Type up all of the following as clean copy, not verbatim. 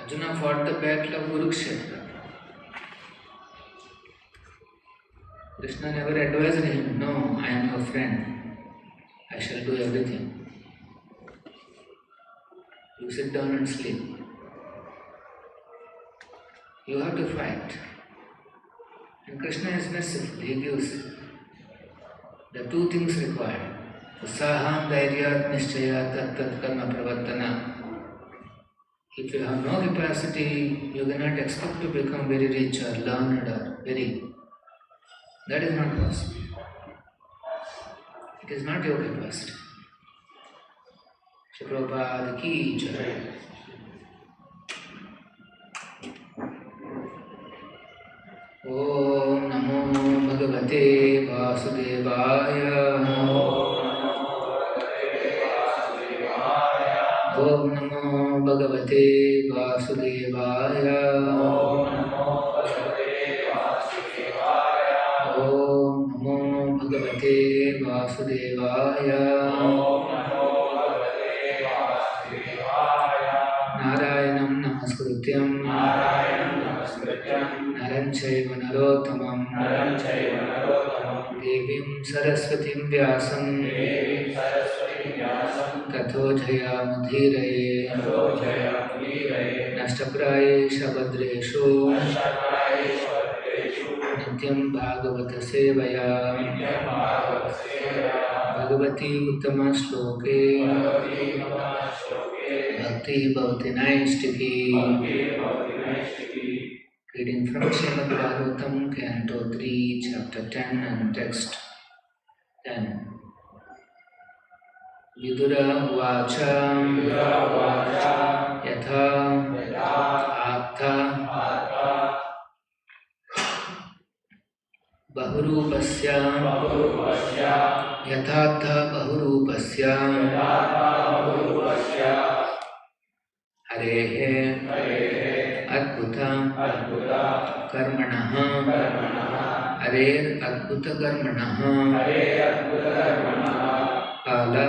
Arjuna fought the battle of Kurukshetra. Krishna never advised him, no, I am your friend. I shall do everything. You sit down and sleep. You have to fight. And Krishna is merciful. He gives the two things required. Usaham dhairyat nishchaya tat tat karma pravartana. If you have no capacity, you cannot expect to become very rich or learned or very. That is not possible. It is not your capacity. Shri Prabhupada ki jai. Om Namo Bhagavate Vasudevaya. Om Namo Bhagavate Vasudevaya. Om Namo Bhagavate Vasudevaya. Narayanam Namaskrutyam Naram Chaiva Narottamam Devim Saraswatim Vyasam Tato Jayamudhiraye Nashtaprayesha Bhadreshu Nityam Bhagavata Sevaya Bhagavati Uttama Shloke Bhakti Bhavati Naistiki. Reading from Srimad Bhagavatam, Canto 3, Chapter 10 and Text 10. Vidura Vacha Yatha Atha Bahurupasya Yathatha Bahurupasya Harehe Adbhuta Karmanaha Hare Adbhuta Karmanaha Kala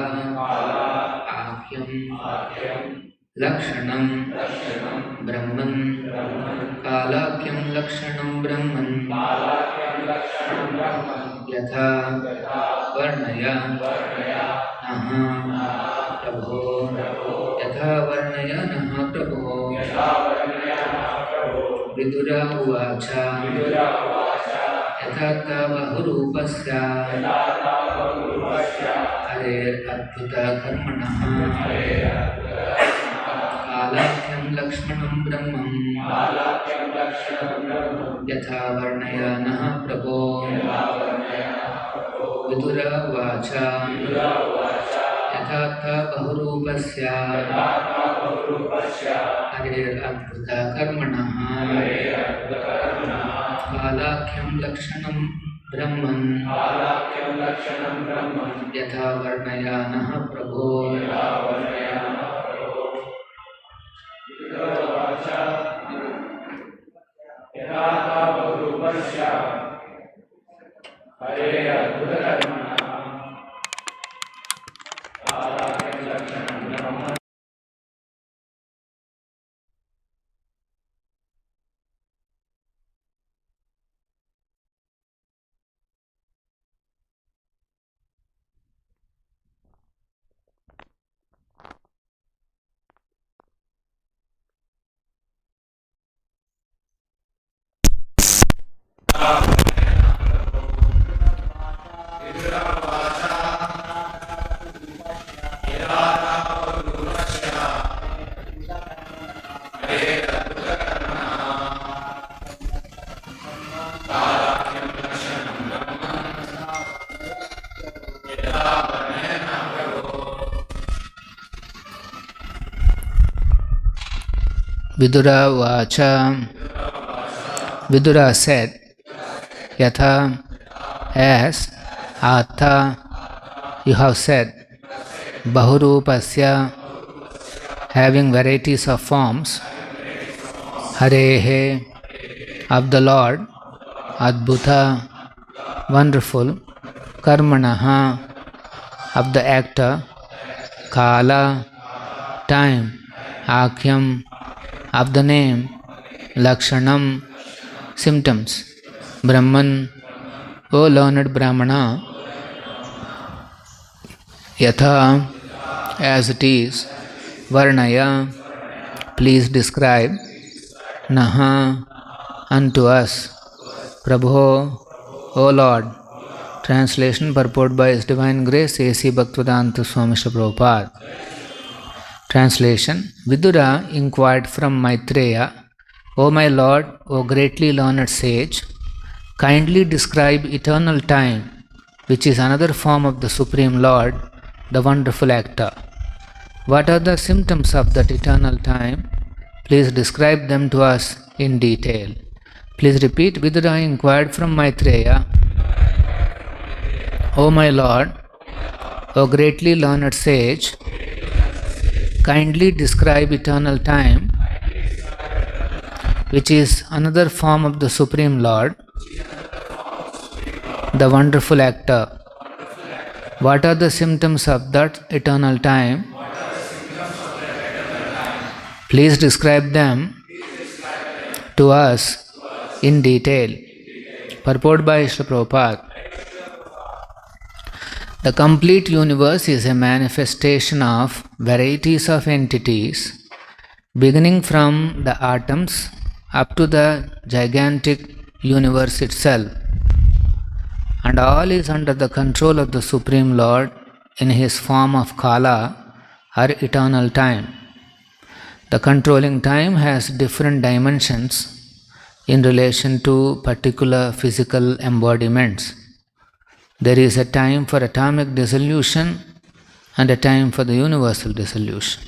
Akyam Lakshanam Brahman Kalakyam Lakshanam Brahman Yatha Varnaya Naha Prabho Yatha Varnaya Naha Prabho Vidura Uvacha Yathatha Bahurupasya Hare Adbhuta Karmanaha Kalakyam Lakshmanam Brahmam Yatha Varnaya Naha Prabho Vidura Uvacha Yathatha Bahurupasya Hare Adbhuta Karmanaha Kalakyam Lakshanam Brahman Yatha Varnaya Naha Prabho Vidura Vacha. Vidura said, Yatha, as Atha, you have said, Bahurupasya, having varieties of forms, Harehe, of the Lord, Adbhuta, wonderful, Karmanaha, of the actor, Kala, time, Akyam, of the name Lakshanam, symptoms. Brahman, O learned Brahmana, Yatha, as it is, Varnaya, please describe, Naha, unto us, Prabho, O Lord. Translation purport by His Divine Grace A.C. Bhaktivedanta Swamy Prabhupada. Translation. Vidura inquired from Maitreya, O my Lord, O greatly learned sage, kindly describe eternal time, which is another form of the Supreme Lord, the wonderful actor. What are the symptoms of that eternal time? Please describe them to us in detail. Please repeat. Vidura inquired from Maitreya, O my Lord, O greatly learned sage, kindly describe eternal time, which is another form of the Supreme Lord, the wonderful actor. What are the symptoms of that eternal time? Please describe them to us in detail. Purport by Srila Prabhupada. The complete universe is a manifestation of varieties of entities, beginning from the atoms up to the gigantic universe itself, and all is under the control of the Supreme Lord in His form of Kala, or eternal time. The controlling time has different dimensions in relation to particular physical embodiments. There is a time for atomic dissolution and a time for the universal dissolution.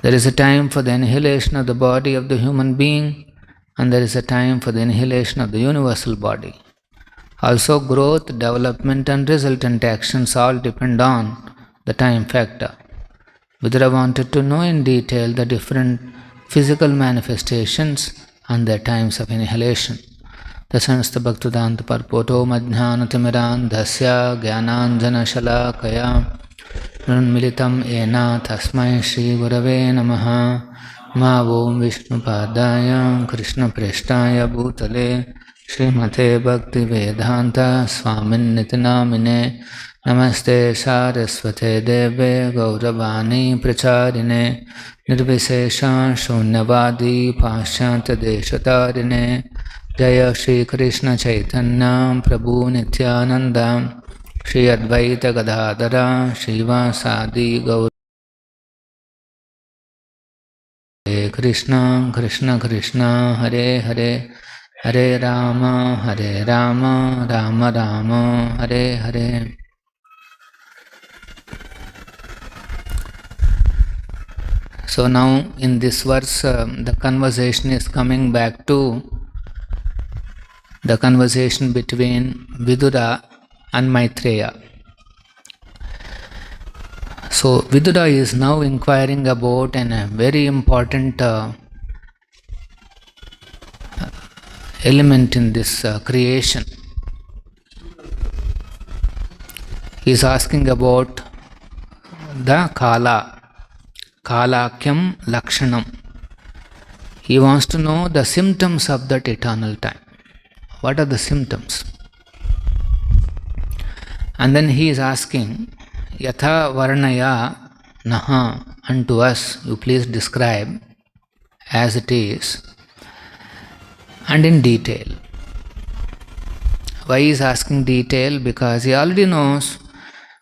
There is a time for the annihilation of the body of the human being, and there is a time for the annihilation of the universal body. Also, growth, development and resultant actions all depend on the time factor. Vidura wanted to know in detail the different physical manifestations and their times of annihilation. Dasanasta Bhaktivedanta Purport. Om Ajnanatimirandhasya Jnananjana Shalakaya Nunmilitam Ena Tasmai Shri Gurave Namaha. Ma Om Vishnupadaya Krishna Preshtaya Bhutale Srimate Bhaktivedanta Swamin Nitinamine Namaste Saraswate Deve Gauravani Pracharine Nirvisesha Shunyavadi Pashyanta Deshatarine Jaya Shri Krishna Chaitanya Prabhu Nityananda Shri Advaita Gadadhara Shiva Sadi Gaura. Hare Krishna Krishna Krishna Hare Hare Hare Rama Rama Rama Hare Hare. So now in this verse the conversation is coming back to the conversation between Vidura and Maitreya. So Vidura is now inquiring about a very important element in this creation. He is asking about the Kala, Kalakyam Lakshanam. He wants to know the symptoms of that eternal time. What are the symptoms? And then he is asking, Yatha Varnaya Naha, unto us, you please describe as it is and in detail. Why he is asking detail? Because he already knows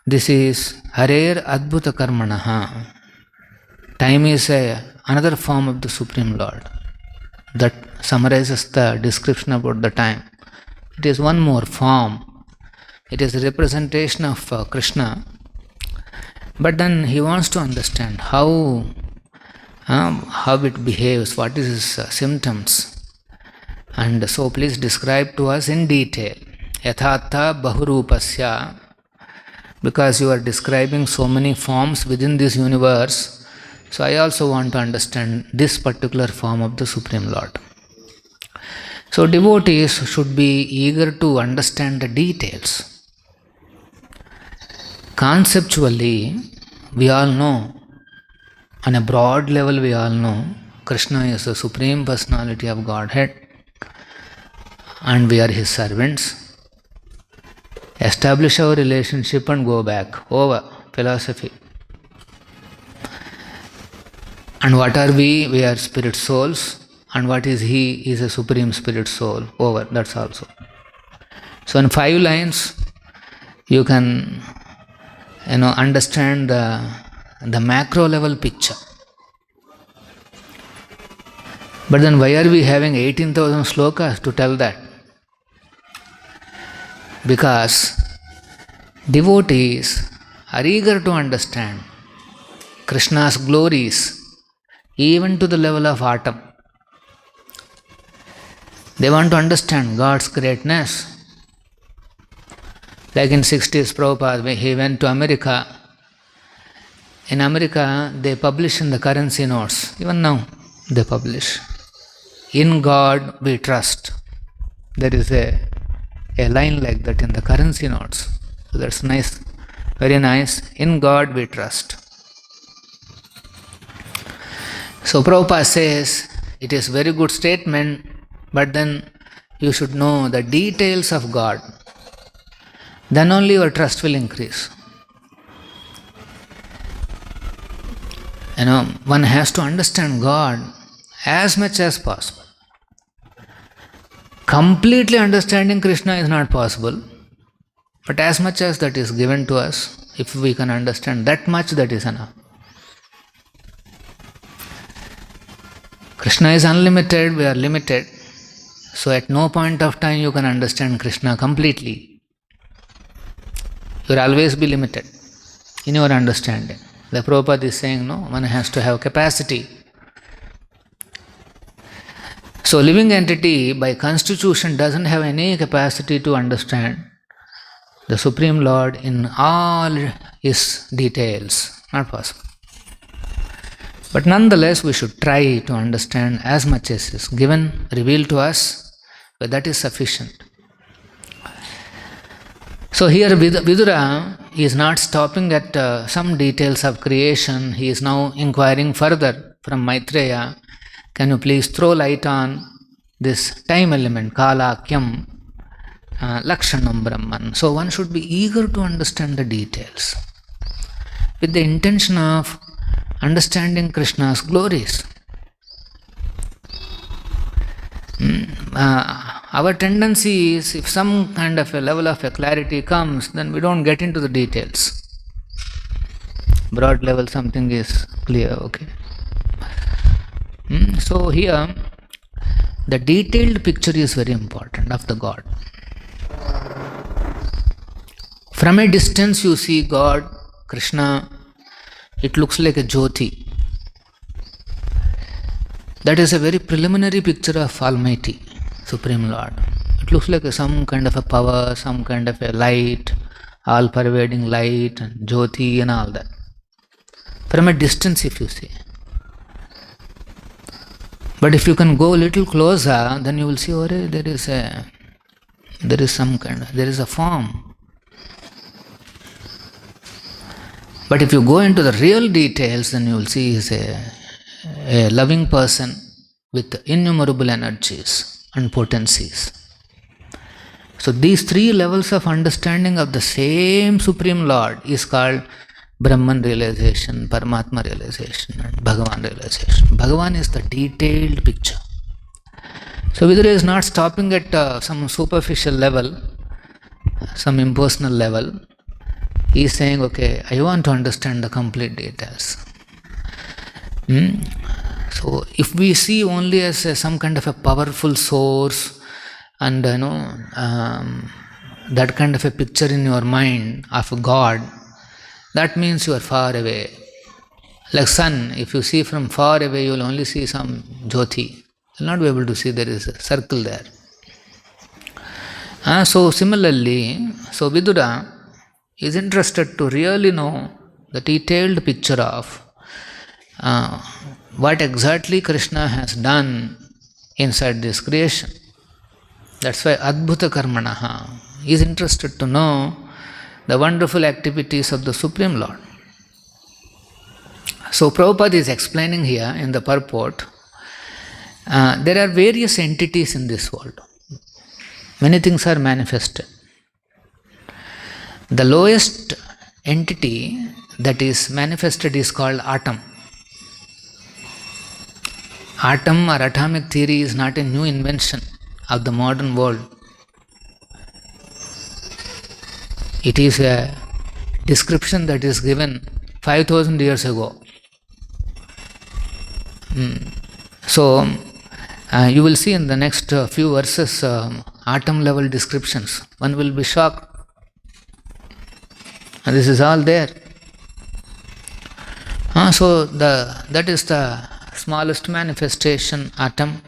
this is Harer Adbhuta Karmanaha. Time is another form of the Supreme Lord that summarizes the description about the time. It is one more form. It is a representation of Krishna. But then he wants to understand how it behaves, what is its symptoms. And so please describe to us in detail. Yathatha Bahurupasya. Because you are describing so many forms within this universe, so I also want to understand this particular form of the Supreme Lord. So devotees should be eager to understand the details. Conceptually, we all know, on a broad level we all know, Krishna is the Supreme Personality of Godhead and we are His servants. Establish our relationship and go back. Over. Philosophy. And what are we? We are spirit souls. And what is He? He is a Supreme Spirit Soul. Over. That's also. So in 5 lines, you can understand the macro level picture. But then why are we having 18,000 slokas to tell that? Because devotees are eager to understand Krishna's glories even to the level of atom. They want to understand God's greatness. Like in 60s, Prabhupada, he went to America. In America, they publish in the currency notes. Even now, they publish. In God we trust. There is a line like that in the currency notes. So that's nice. Very nice. In God we trust. So Prabhupada says, it is very good statement, but then you should know the details of God. Then only your trust will increase. One has to understand God as much as possible. Completely understanding Krishna is not possible, but as much as that is given to us, if we can understand that much, that is enough. Krishna is unlimited, we are limited. So at no point of time you can understand Krishna completely. You will always be limited in your understanding. The Prabhupada is saying, no, one has to have capacity. So living entity by constitution doesn't have any capacity to understand the Supreme Lord in all His details. Not possible. But nonetheless, we should try to understand as much as is given, revealed to us, but that is sufficient. So here Vidura is not stopping at some details of creation. He is now inquiring further from Maitreya. Can you please throw light on this time element, Kala, Kyam, Lakshanam Brahman. So one should be eager to understand the details with the intention of understanding Krishna's glories. Our tendency is, if some kind of a level of a clarity comes, then we don't get into the details. Broad level something is clear, okay. So here, the detailed picture is very important of the God. From a distance you see God, Krishna, it looks like a Jyoti. That is a very preliminary picture of Almighty, Supreme Lord. It looks like some kind of a power, some kind of a light, all-pervading light, and Jyoti and all that. From a distance if you see. But if you can go a little closer, then you will see, oh, there is a form. But if you go into the real details, then you will see he is a loving person with innumerable energies and potencies. So these 3 levels of understanding of the same Supreme Lord is called Brahman realization, Paramatma realization, and Bhagavan realization. Bhagavan is the detailed picture. So Vidura is not stopping at some superficial level, some impersonal level. He is saying, okay, I want to understand the complete details. So if we see only as some kind of a powerful source and that kind of a picture in your mind of God, that means you are far away. Like sun, if you see from far away, you will only see some Jyoti. You will not be able to see there is a circle there. So similarly, Vidura is interested to really know the detailed picture of what exactly Krishna has done inside this creation. That's why Adbhuta Karmanaha is interested to know the wonderful activities of the Supreme Lord. So Prabhupada is explaining here in the purport There are various entities in this world. Many things are manifested. The lowest entity that is manifested is called atom. Atom or atomic theory is not a new invention of the modern world. It is a description that is given 5,000 years ago. So, you will see in the next few verses atom level descriptions. One will be shocked. And this is all there. So, that is the smallest manifestation, atom.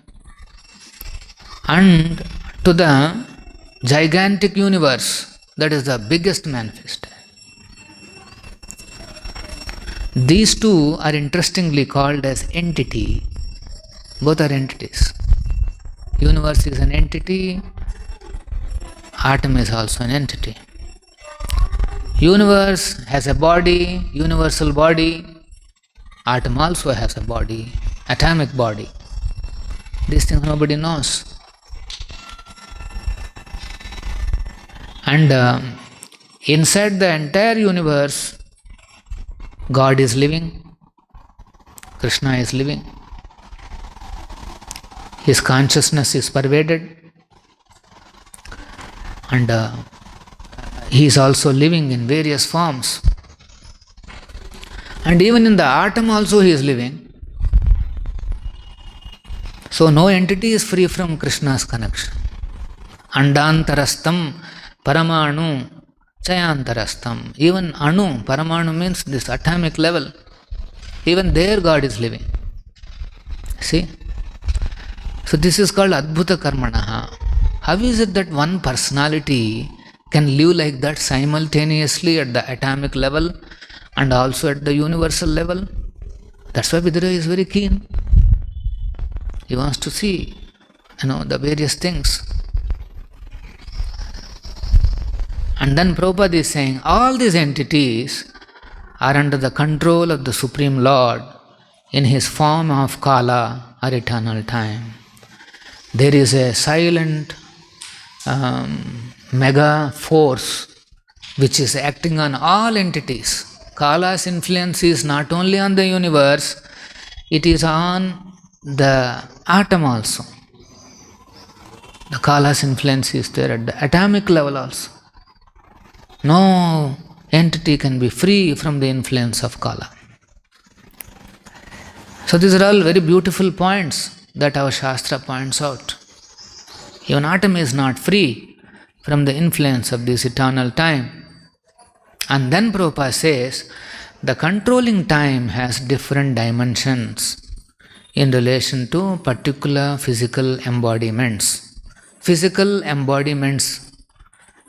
And to the gigantic universe, that is the biggest manifestation. These two are interestingly called as entity. Both are entities. Universe is an entity, atom is also an entity. Universe has a body, universal body. Atom also has a body, atomic body. These things nobody knows. And inside the entire universe, God is living, Krishna is living. His consciousness is pervaded, and he is also living in various forms. And even in the atom also he is living. So no entity is free from Krishna's connection. Andantarastam paramanu chayantarastam. Even anu, paramanu means this atomic level. Even there God is living. See? So this is called Adbhuta Karmanaha. How is it that one personality can live like that simultaneously at the atomic level and also at the universal level? That's why Vidura is very keen. He wants to see, the various things. And then Prabhupada is saying, all these entities are under the control of the Supreme Lord in his form of Kala or eternal time. There is a silent mega force which is acting on all entities. Kala's influence is not only on the universe, it is on the atom also. The Kala's influence is there at the atomic level also. No entity can be free from the influence of Kala. So these are all very beautiful points that our Shastra points out. Even atom is not free from the influence of this eternal time. And then Prabhupada says, the controlling time has different dimensions in relation to particular physical embodiments. Physical embodiments,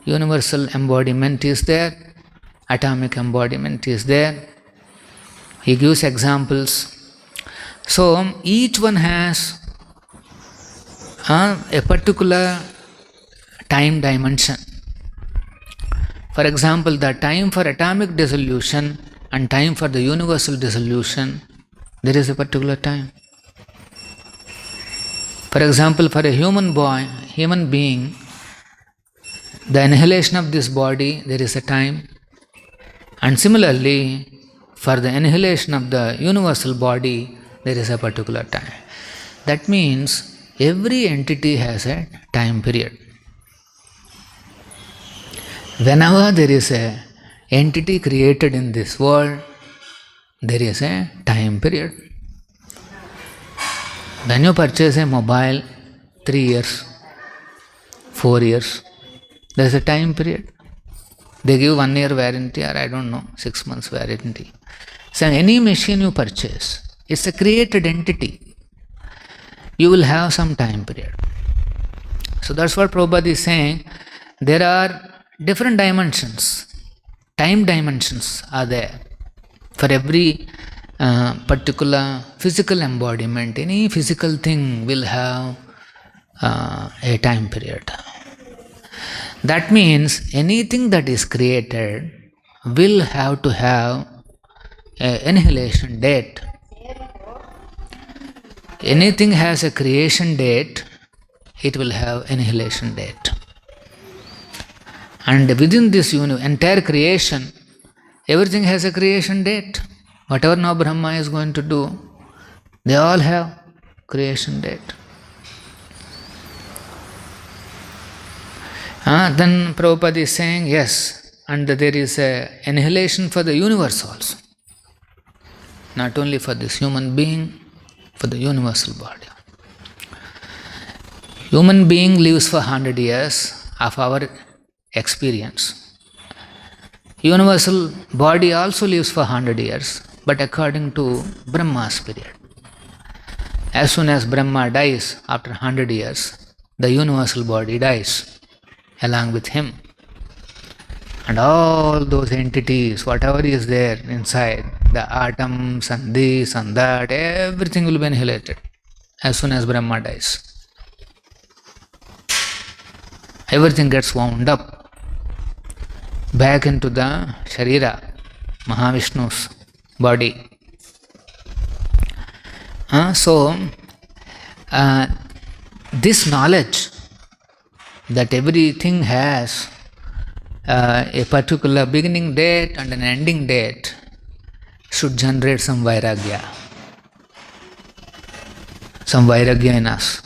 universal embodiment is there, atomic embodiment is there. He gives examples. So each one has a particular time dimension. For example, the time for atomic dissolution and time for the universal dissolution, there is a particular time. For example, for a human being, the annihilation of this body, there is a time. And similarly, for the annihilation of the universal body, there is a particular time. That means every entity has a time period. Whenever there is an entity created in this world, there is a time period. When you purchase a mobile, 3 years, 4 years, there is a time period. They give 1 year warranty or 6 months warranty. So any machine you purchase, it's a created entity. You will have some time period. So that's what Prabhupada is saying. There are different dimensions. Time dimensions are there. For every particular physical embodiment, any physical thing will have a time period. That means anything that is created will have to have an annihilation date. Anything has a creation date, it will have annihilation date. And within this entire creation, everything has a creation date. Whatever now Brahma is going to do, they all have creation date. Then Prabhupada is saying, yes, and there is a annihilation for the universe also. Not only for this human being, for the universal body. Human being lives for 100 years of our experience. Universal body also lives for 100 years, but according to Brahma's period. As soon as Brahma dies, after 100 years, the universal body dies along with him. And all those entities, whatever is there inside, the atoms and this and that, everything will be annihilated as soon as Brahma dies. Everything gets wound up back into the Sharira, Mahavishnu's body. This knowledge that everything has a particular beginning date and an ending date should generate some vairagya in us,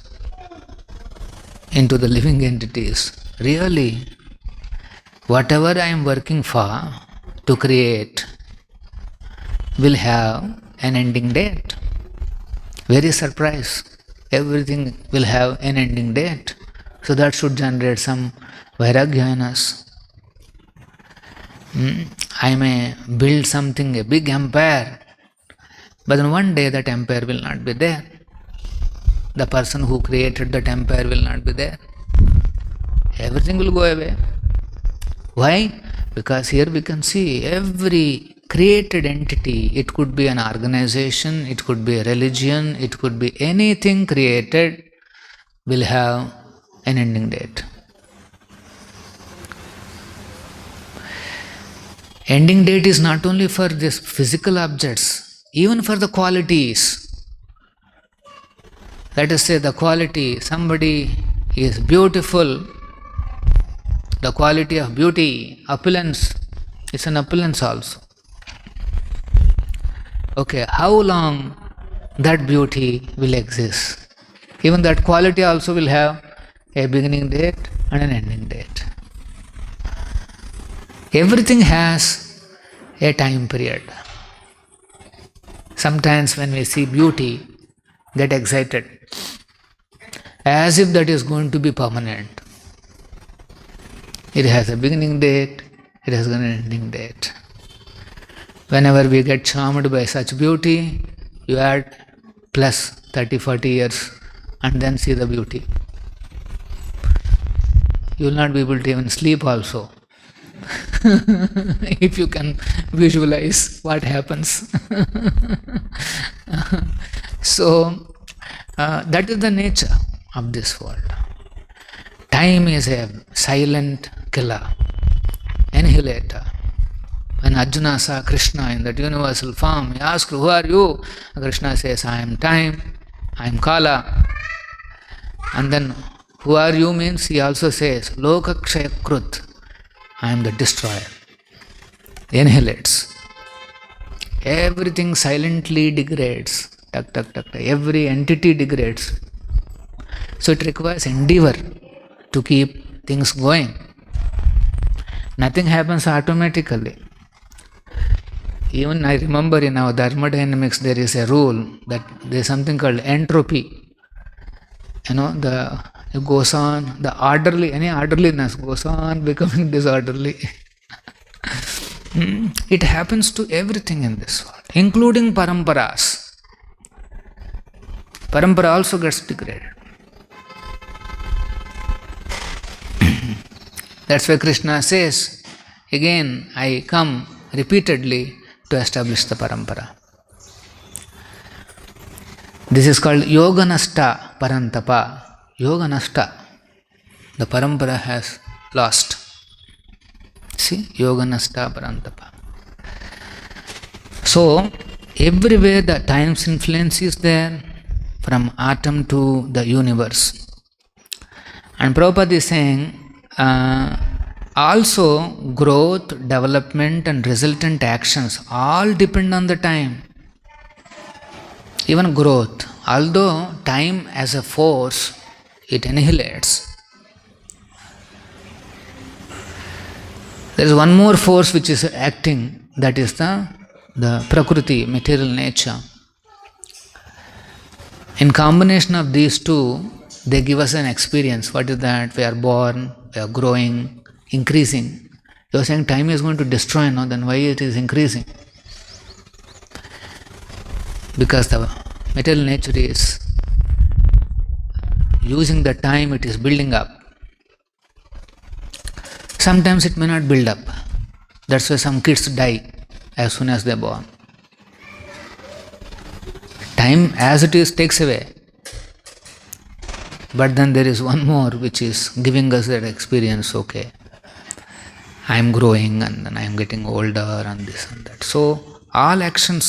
into the living entities. Really, whatever I am working for to create will have an ending date. Very surprise. Everything will have an ending date. So that should generate some vairagya in us. I may build something, a big empire, but then one day that empire will not be there. The person who created that empire will not be there. Everything will go away. Why? Because here we can see every created entity, it could be an organization, it could be a religion, it could be anything created, will have an ending date. Ending date is not only for this physical objects, even for the qualities. Let us say the quality, somebody is beautiful, the quality of beauty, opulence, it's an opulence also. Okay, how long that beauty will exist? Even that quality also will have a beginning date and an ending date. Everything has a time period. Sometimes when we see beauty, get excited, as if that is going to be permanent. It has a beginning date, it has an ending date. Whenever we get charmed by such beauty, you add plus 30-40 years and then see the beauty. You will not be able to even sleep also. If you can visualize what happens. So, that is the nature of this world. Time is a silent killer, annihilator. When Arjuna saw Krishna in that universal form, he asked, "Who are you?" Krishna says, "I am time, I am Kala." And then, "Who are you?" means he also says, "Lokakshayakrut, I am the destroyer." He annihilates. Everything silently degrades. Tak, tak, tak, tak. Every entity degrades. So it requires endeavor to keep things going. Nothing happens automatically. Even I remember in our thermodynamics there is a rule that there is something called entropy. It goes on, any orderliness goes on becoming disorderly. It happens to everything in this world, including paramparas. Parampara also gets degraded. That's why Krishna says, again, I come repeatedly to establish the parampara. This is called Yoganasta Parantapa. Yoganasta. The parampara has lost. See, Yoganasta Parantapa. So, everywhere the time's influence is there. from atom to the universe. And Prabhupada is saying, also growth, development and resultant actions all depend on the time. Even growth, although time as a force, it annihilates. There is one more force which is acting, that is the Prakriti, material nature. In combination of these two, they give us an experience. What is that? We are born, we are growing, increasing. You are saying time is going to destroy, no? Then why it is increasing? Because the material nature is using the time, it is building up. Sometimes it may not build up. That's why some kids die as soon as they are born. Time as it is takes away. But then there is one more which is giving us that experience, okay, I am growing and then I am getting older and this and that. So all actions,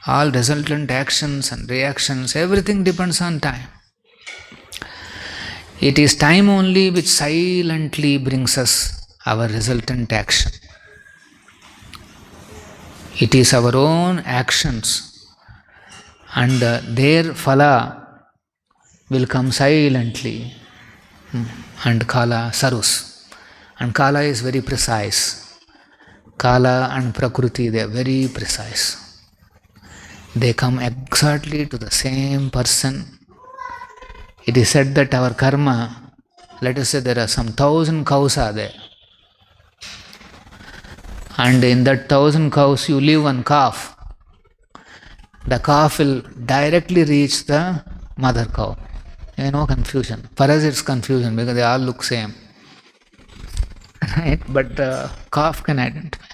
all resultant actions and reactions, everything depends on time. It is time only which silently brings us our resultant action. It is our own actions and their phala will come silently, and Kala Sarus. And Kala is very precise. Kala and Prakriti, they are very precise. They come exactly to the same person. It is said that our karma, let us say there are some 1,000 cows are there. And in that 1,000 cows you leave one calf. The calf will directly reach the mother cow. No confusion. For us it's confusion because they all look same. Right? But the calf can identify.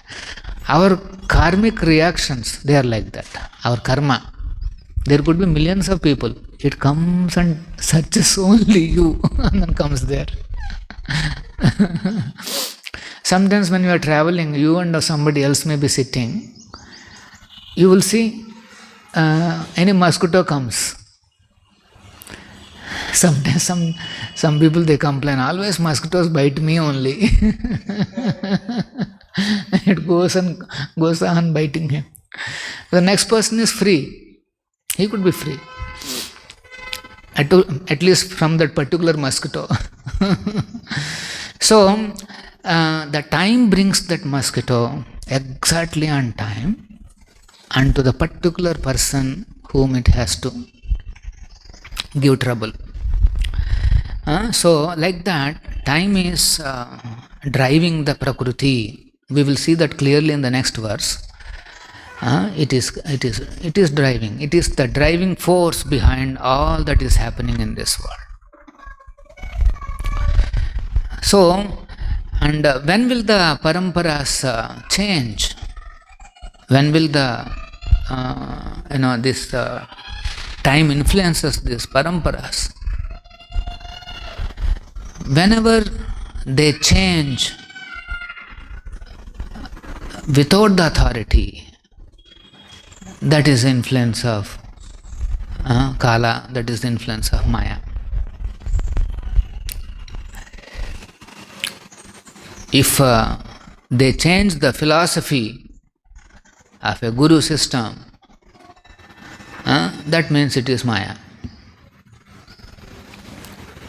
Our karmic reactions, they are like that. Our karma. There could be millions of people. It comes and searches only you and then comes there. Sometimes when you are traveling, you and somebody else may be sitting. You will see any mosquito comes. Sometimes some people they complain, always mosquitoes bite me only. It goes on biting him. The next person is free. He could be free. At least from that particular mosquito. So, the time brings that mosquito exactly on time and to the particular person whom it has to give trouble. So, like that, time is driving the Prakriti. We will see that clearly in the next verse. It is driving. It is the driving force behind all that is happening in this world. So, and when will the paramparas change? When will the this time influences these paramparas? Whenever they change without the authority, that is the influence of Kala, that is the influence of Maya. If they change the philosophy of a guru system, that means it is Maya.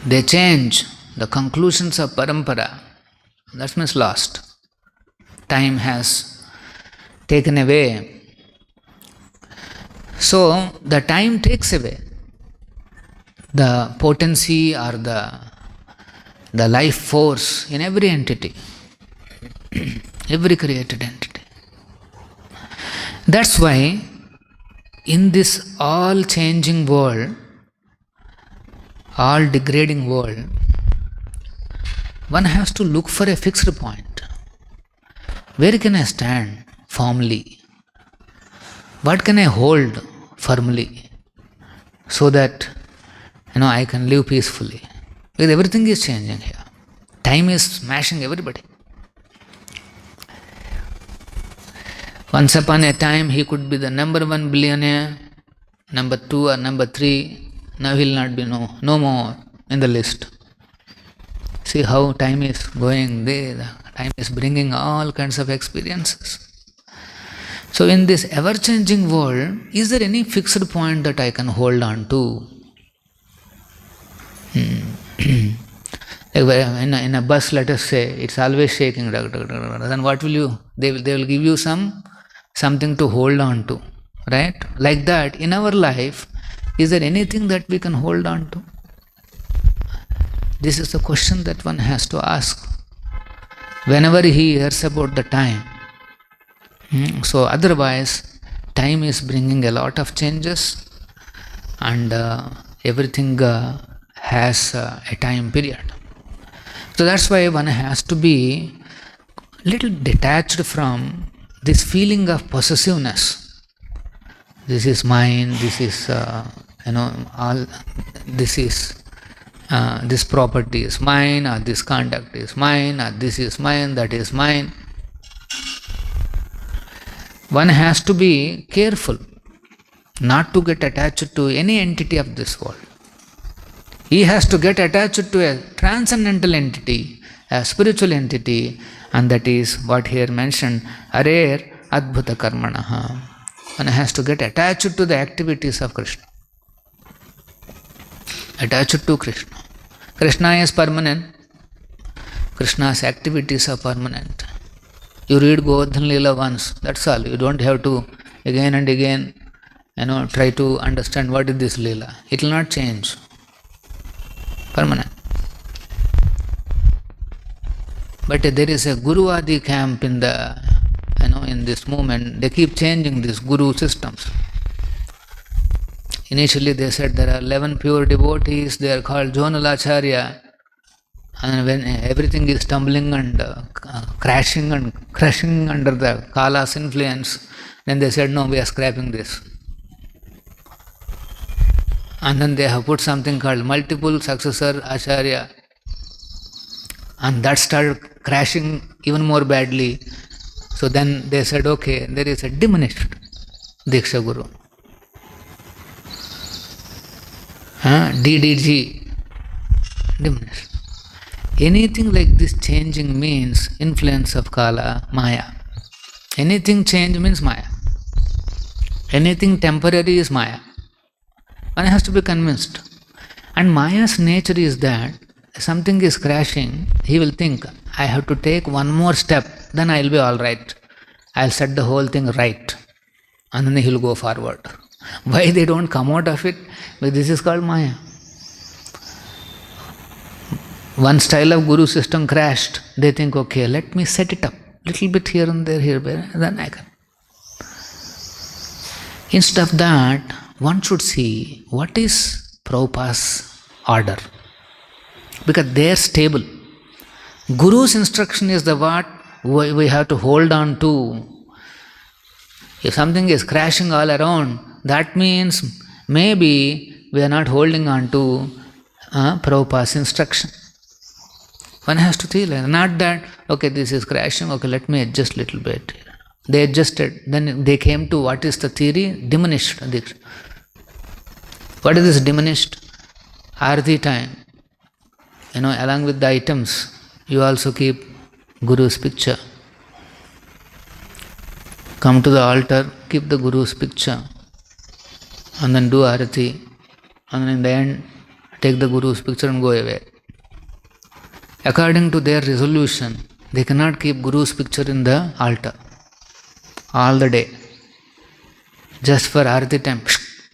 They change the conclusions of parampara, that means lost. Time has taken away. So the time takes away the potency or the life force in every entity, every created entity. That's why in this all changing world, all degrading world, one has to look for a fixed point. Where can I stand firmly? What can I hold firmly so that I can live peacefully? Because everything is changing here. Time is smashing everybody. Once upon a time, he could be the number 1 billionaire, number 2 or number 3, Now he will not be no more in the list. See how time is going, the time is bringing all kinds of experiences. So in this ever-changing world, is there any fixed point that I can hold on to? In a bus, let us say, it's always shaking. Then what will you? They will give you something to hold on to, right? Like that, in our life, is there anything that we can hold on to? This is the question that one has to ask whenever he hears about the time. So otherwise, time is bringing a lot of changes, and everything has a time period. So that's why one has to be little detached from this feeling of possessiveness. This is mine, this is, all, this is, this property is mine, or this conduct is mine, or this is mine, that is mine. One has to be careful not to get attached to any entity of this world. He has to get attached to a transcendental entity, a spiritual entity, and that is what here mentioned, Hare Adbhuta Karmanaha. One has to get attached to the activities of Krishna. Attached to Krishna. Krishna is permanent. Krishna's activities are permanent. You read Govardhan Leela once, that's all. You don't have to again and again, try to understand what is this Leela. It will not change. Permanent. But there is a Guru Adi camp in the, in this movement. They keep changing these Guru systems. Initially they said there are 11 pure devotees, they are called Zonal Acharya. And when everything is tumbling and crashing and crushing under the Kala's influence, then they said, no, we are scrapping this. And then they have put something called multiple successor Acharya. And that started crashing even more badly. So then they said, okay, there is a diminished Diksha Guru. DDG, diminished. Anything like this changing means influence of Kala, Maya. Anything change means Maya. Anything temporary is Maya. One has to be convinced. And Maya's nature is that something is crashing, he will think, I have to take one more step, then I will be alright. I will set the whole thing right. And then he will go forward. Why they don't come out of it? Because this is called Maya. One style of Guru system crashed. They think, okay, let me set it up. Little bit here and there, then I can. Instead of that, one should see what is Prabhupada's order. Because they are stable. Guru's instruction is the what we have to hold on to. If something is crashing all around, that means maybe we are not holding on to Prabhupada's instruction. One has to feel it. Not that, okay, this is crashing, okay, let me adjust a little bit. They adjusted. Then they came to what is the theory? Diminished. What is this diminished? Arati time. Along with the items, you also keep Guru's picture. Come to the altar, keep the Guru's picture. And then do Arati. And then in the end, take the Guru's picture and go away. According to their resolution, they cannot keep Guru's picture in the altar all the day. Just for Arati time,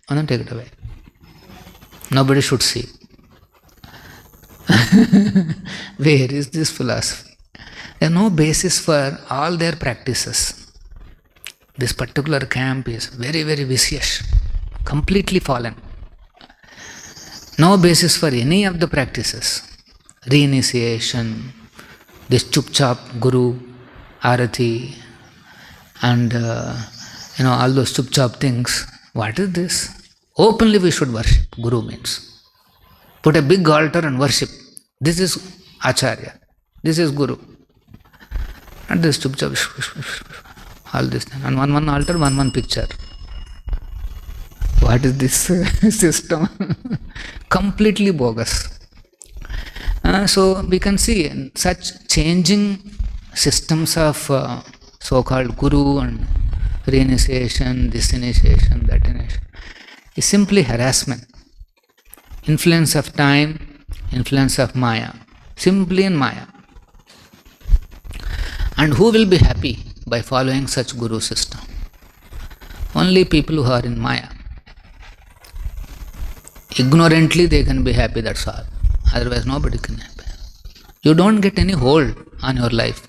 and then take it away. Nobody should see. Where is this philosophy? There is no basis for all their practices. This particular camp is very, very vicious, completely fallen. No basis for any of the practices. Reinitiation, this chup-chop Guru, Arati, and all those chup-chop things. What is this? Openly we should worship. Guru means. Put a big altar and worship. This is Acharya. This is Guru. And this chup-chop, all this. And one altar, one picture. What is this system? completely bogus. So we can see such changing systems of so-called guru and reinitiation, this initiation, that initiation is simply harassment. Influence of time, influence of Maya, simply in Maya. And who will be happy by following such guru system? Only people who are in Maya. Ignorantly they can be happy, that's all. Otherwise nobody can be happy. You don't get any hold on your life.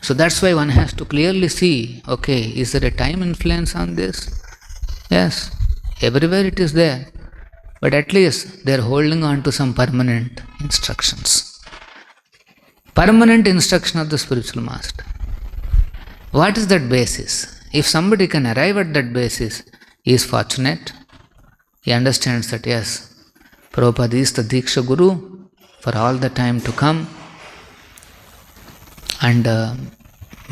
So that's why one has to clearly see, okay, is there a time influence on this? Yes, everywhere it is there. But at least they are holding on to some permanent instructions. Permanent instruction of the spiritual master. What is that basis? If somebody can arrive at that basis, he is fortunate. He understands that yes, Prabhupada is the Diksha Guru for all the time to come. And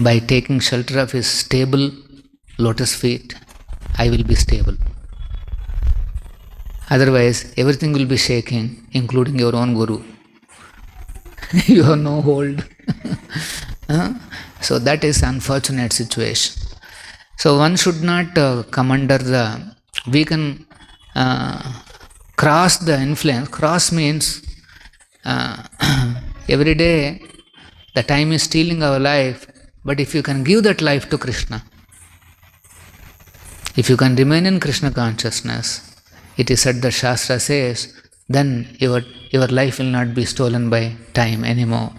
by taking shelter of his stable lotus feet, I will be stable. Otherwise, everything will be shaking, including your own Guru. You have no hold. So that is unfortunate situation. So one should not come under the, we can cross the influence. Cross means every day the time is stealing our life, but if you can give that life to Krishna, if you can remain in Krishna consciousness, it is said that Shastra says, then your life will not be stolen by time anymore.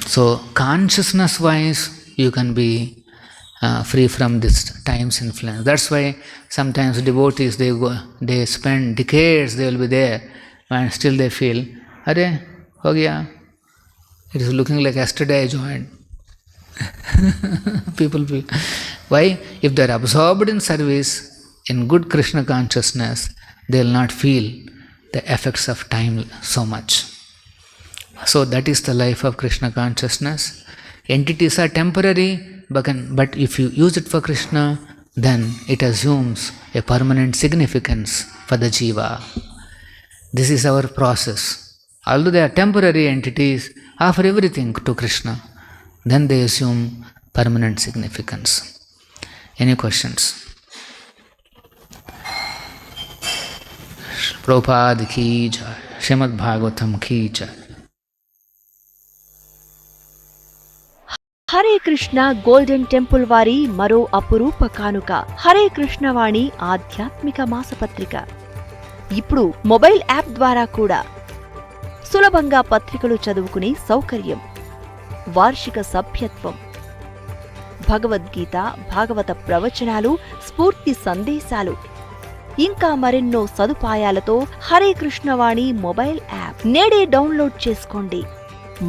So consciousness wise, you can be free from this time's influence. That's why sometimes devotees, they spend decades, they will be there, and still they feel, Hare, ho gaya. It is looking like yesterday I joined. People feel. Why? If they are absorbed in service, in good Krishna consciousness, they will not feel the effects of time so much. So that is the life of Krishna consciousness. Entities are temporary, but if you use it for Krishna, then it assumes a permanent significance for the jiva. This is our process. Although they are temporary entities, offer everything to Krishna, then they assume permanent significance. Any questions? Prabhupada ki jai, Srimad Bhagavatam ki jai. Hare Krishna golden temple వారి మరో అపురూప కానుక హరే కృష్ణవాణి ఆధ్యాత్మిక మాసపత్రిక. ఇప్పుడు mobile app ద్వారా కూడా సులభంగా పత్రికలు చదువుకునే సౌకర్యం, వార్షిక సభ్యత్వం, భగవద్గీత, భాగవత ప్రవచనాలు, స్ఫూర్తి సందేశాలు, ఇంకా మరెన్నో సదుపాయాలతో హరే కృష్ణవాణి మొబైల్ యాప్ నేడే డౌన్లోడ్ చేసుకోండి.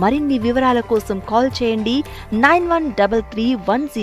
మరిన్ని వివరాల కోసం కాల్ చేయండి 913310